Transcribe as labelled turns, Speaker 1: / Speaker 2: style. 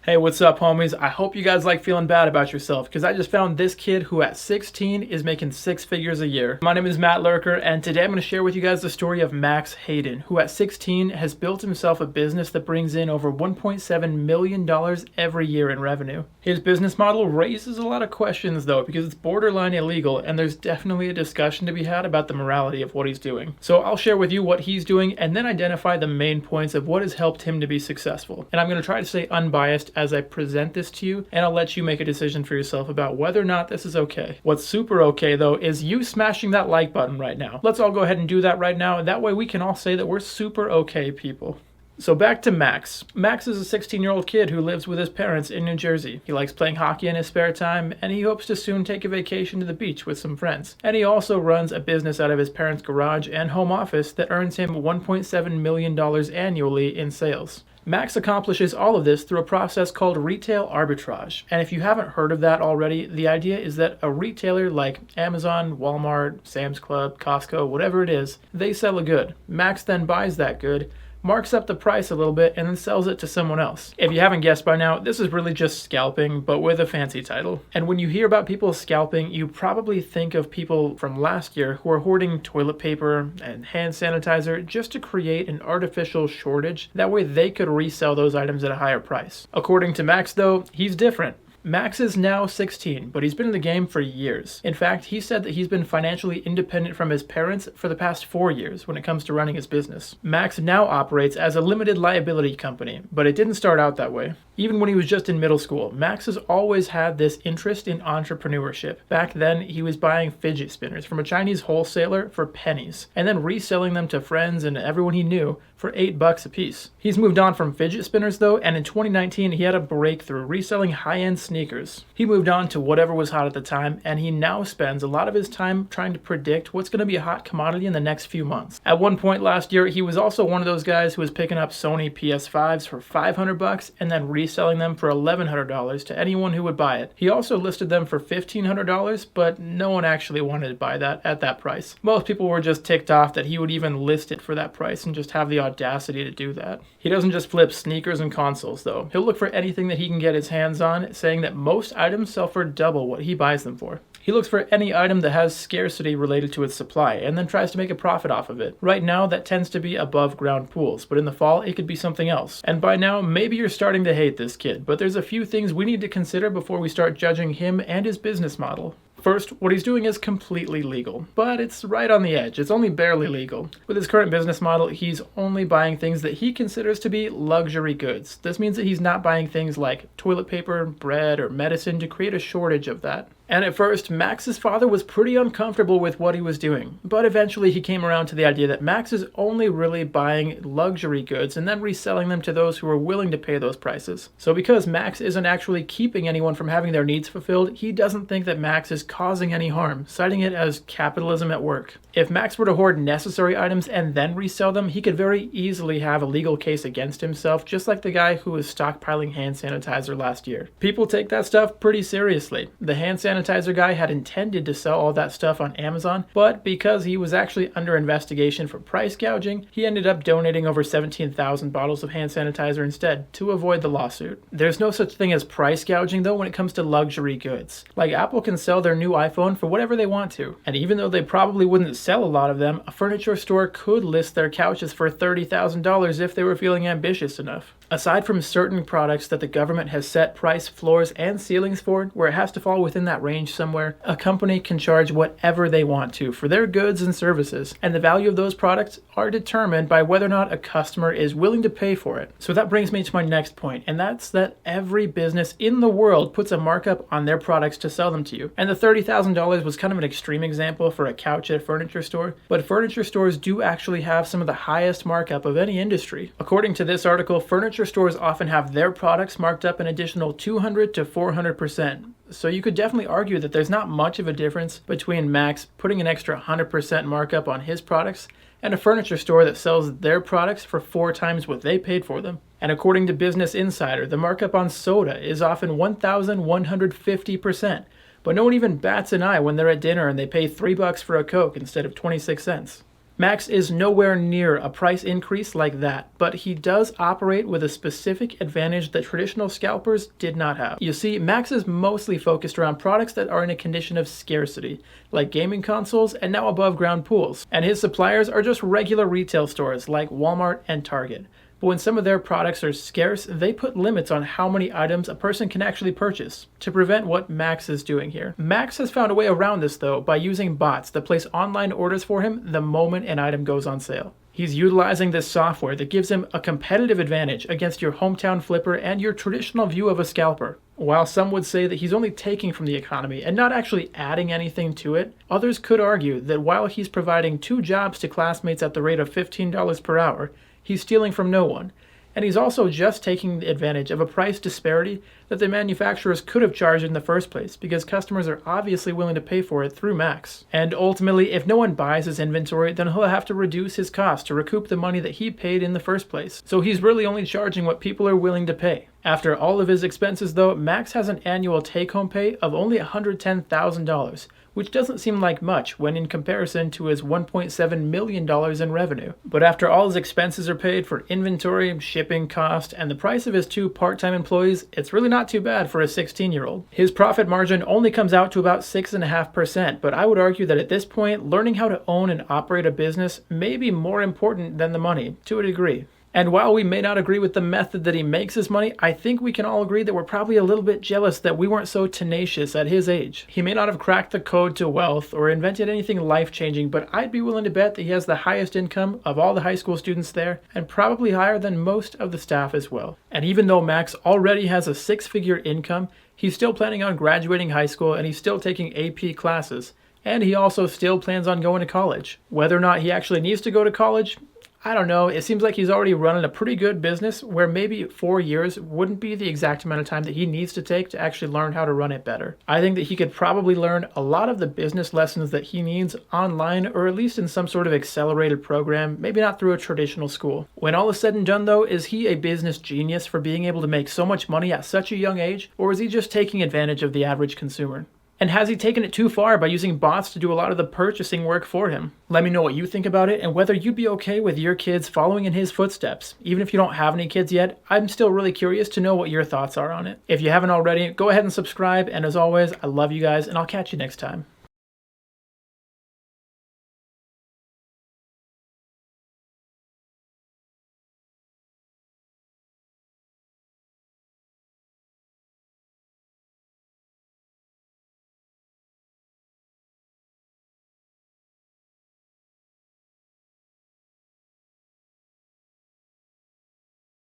Speaker 1: Hey, what's up, homies? I hope you guys like feeling bad about yourself because I just found this kid who at 16 is making six figures a year. My name is Matt Lurker, and today I'm going to share with you guys the story of Max Hayden, who at 16 has built himself a business that brings in over $1.7 million every year in revenue. His business model raises a lot of questions though because it's borderline illegal, and there's definitely a discussion to be had about the morality of what he's doing. So I'll share with you what he's doing and then identify the main points of what has helped him to be successful. And I'm going to try to stay unbiased as I present this to you, and I'll let you make a decision for yourself about whether or not this is okay. What's super okay though is you smashing that like button right now. Let's all go ahead and do that right now, and that way we can all say that we're super okay people. So back to Max. Max is a 16-year-old kid who lives with his parents in New Jersey. He likes playing hockey in his spare time, and he hopes to soon take a vacation to the beach with some friends. And he also runs a business out of his parents' garage and home office that earns him $1.7 million annually in sales. Max accomplishes all of this through a process called retail arbitrage. And if you haven't heard of that already, the idea is that a retailer like Amazon, Walmart, Sam's Club, Costco, whatever it is, they sell a good. Max then buys that good, marks up the price a little bit, and then sells it to someone else. If you haven't guessed by now, this is really just scalping, but with a fancy title. And when you hear about people scalping, you probably think of people from last year who are hoarding toilet paper and hand sanitizer just to create an artificial shortage. That way they could resell those items at a higher price. According to Max though, he's different. Max is now 16, but he's been in the game for years. In fact, he said that he's been financially independent from his parents for the past 4 years when it comes to running his business. Max now operates as a limited liability company, but it didn't start out that way. Even when he was just in middle school, Max has always had this interest in entrepreneurship. Back then, he was buying fidget spinners from a Chinese wholesaler for pennies, and then reselling them to friends and everyone he knew for $8 a piece. He's moved on from fidget spinners though, and in 2019 he had a breakthrough reselling high-end sneakers. He moved on to whatever was hot at the time, and he now spends a lot of his time trying to predict what's going to be a hot commodity in the next few months. At one point last year, he was also one of those guys who was picking up Sony PS5s for $500 and then reselling them for $1,100 to anyone who would buy it. He also listed them for $1,500, but no one actually wanted to buy that at that price. Most people were just ticked off that he would even list it for that price and just have the audacity to do that. He doesn't just flip sneakers and consoles though. He'll look for anything that he can get his hands on, saying that most items sell for double what he buys them for. He looks for any item that has scarcity related to its supply and then tries to make a profit off of it. Right now, that tends to be above ground pools, but in the fall, it could be something else. And by now, maybe you're starting to hate this kid, but there's a few things we need to consider before we start judging him and his business model. First, what he's doing is completely legal, but it's right on the edge. It's only barely legal. With his current business model, he's only buying things that he considers to be luxury goods. This means that he's not buying things like toilet paper, bread, or medicine to create a shortage of that. And at first, Max's father was pretty uncomfortable with what he was doing, but eventually he came around to the idea that Max is only really buying luxury goods and then reselling them to those who are willing to pay those prices. So because Max isn't actually keeping anyone from having their needs fulfilled, he doesn't think that Max is causing any harm, citing it as capitalism at work. If Max were to hoard necessary items and then resell them, he could very easily have a legal case against himself, just like the guy who was stockpiling hand sanitizer last year. People take that stuff pretty seriously. The hand sanitizer guy had intended to sell all that stuff on Amazon, but because he was actually under investigation for price gouging, he ended up donating over 17,000 bottles of hand sanitizer instead to avoid the lawsuit. There's no such thing as price gouging though when it comes to luxury goods. Like Apple can sell their new iPhone for whatever they want to, and even though they probably wouldn't sell a lot of them, a furniture store could list their couches for $30,000 if they were feeling ambitious enough. Aside from certain products that the government has set price floors and ceilings for, where it has to fall within that range somewhere, a company can charge whatever they want to for their goods and services, and the value of those products are determined by whether or not a customer is willing to pay for it. So that brings me to my next point, and that's that every business in the world puts a markup on their products to sell them to you. And the $30,000 was kind of an extreme example for a couch at a furniture store, but furniture stores do actually have some of the highest markup of any industry. According to this article, furniture stores often have their products marked up an additional 200 to 400%. So you could definitely argue that there's not much of a difference between Max putting an extra 100% markup on his products and a furniture store that sells their products for 4 times what they paid for them. And according to Business Insider, the markup on soda is often 1,150%. But no one even bats an eye when they're at dinner and they pay $3 for a Coke instead of 26 cents. Max is nowhere near a price increase like that, but he does operate with a specific advantage that traditional scalpers did not have. You see, Max is mostly focused around products that are in a condition of scarcity, like gaming consoles and now above ground pools, and his suppliers are just regular retail stores like Walmart and Target. But when some of their products are scarce, they put limits on how many items a person can actually purchase to prevent what Max is doing here. Max has found a way around this though by using bots that place online orders for him the moment an item goes on sale. He's utilizing this software that gives him a competitive advantage against your hometown flipper and your traditional view of a scalper. While some would say that he's only taking from the economy and not actually adding anything to it, others could argue that while he's providing 2 jobs to classmates at the rate of $15 per hour, he's stealing from no one, and he's also just taking advantage of a price disparity that the manufacturers could have charged in the first place because customers are obviously willing to pay for it through Max. And ultimately, if no one buys his inventory, then he'll have to reduce his cost to recoup the money that he paid in the first place. So he's really only charging what people are willing to pay. After all of his expenses though, Max has an annual take-home pay of only $110,000, which doesn't seem like much when in comparison to his $1.7 million in revenue. But after all his expenses are paid for inventory, shipping cost, and the price of his 2 part-time employees, it's really not too bad for a 16-year-old. His profit margin only comes out to about 6.5%, but I would argue that at this point, learning how to own and operate a business may be more important than the money, to a degree. And while we may not agree with the method that he makes his money, I think we can all agree that we're probably a little bit jealous that we weren't so tenacious at his age. He may not have cracked the code to wealth or invented anything life-changing, but I'd be willing to bet that he has the highest income of all the high school students there, and probably higher than most of the staff as well. And even though Max already has a 6-figure income, he's still planning on graduating high school and he's still taking AP classes. And he also still plans on going to college. Whether or not he actually needs to go to college, I don't know, it seems like he's already running a pretty good business where maybe 4 years wouldn't be the exact amount of time that he needs to take to actually learn how to run it better. I think that he could probably learn a lot of the business lessons that he needs online or at least in some sort of accelerated program, maybe not through a traditional school. When all is said and done though, is he a business genius for being able to make so much money at such a young age, or is he just taking advantage of the average consumer? And has he taken it too far by using bots to do a lot of the purchasing work for him? Let me know what you think about it and whether you'd be okay with your kids following in his footsteps. Even if you don't have any kids yet, I'm still really curious to know what your thoughts are on it. If you haven't already, go ahead and subscribe, and as always, I love you guys, and I'll catch you next time.